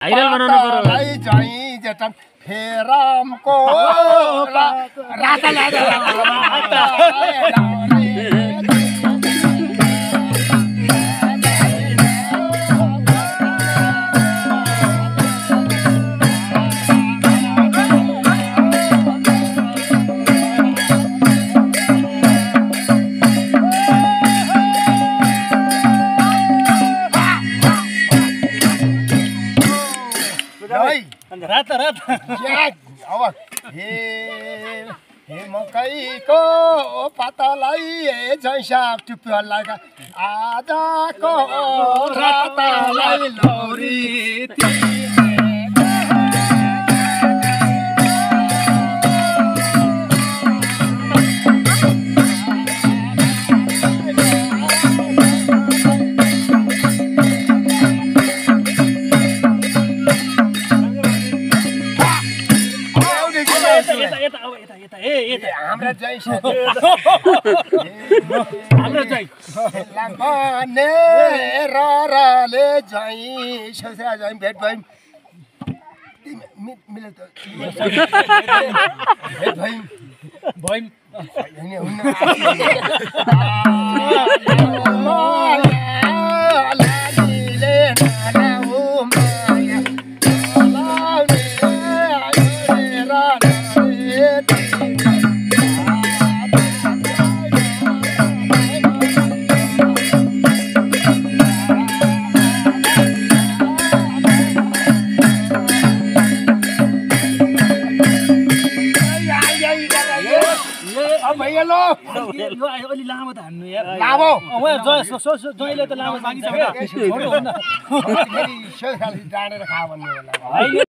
viral बनाउनु पर्यो झै जेठन फेरामको राता रात अब हे मकैको पातालाई झैसाक टुप्योलाई आजको रातालाई लौरी हाम्रो जय हाम्रो जय लामने रले जय सोसा जय भेट भइम मिले त भेट भइम भइम हैन हुन्न यो अलि लामो त हान्नु यार लामो जयले त लामो मागिसक्यो फेरि डाँडेर खा भन्ने होला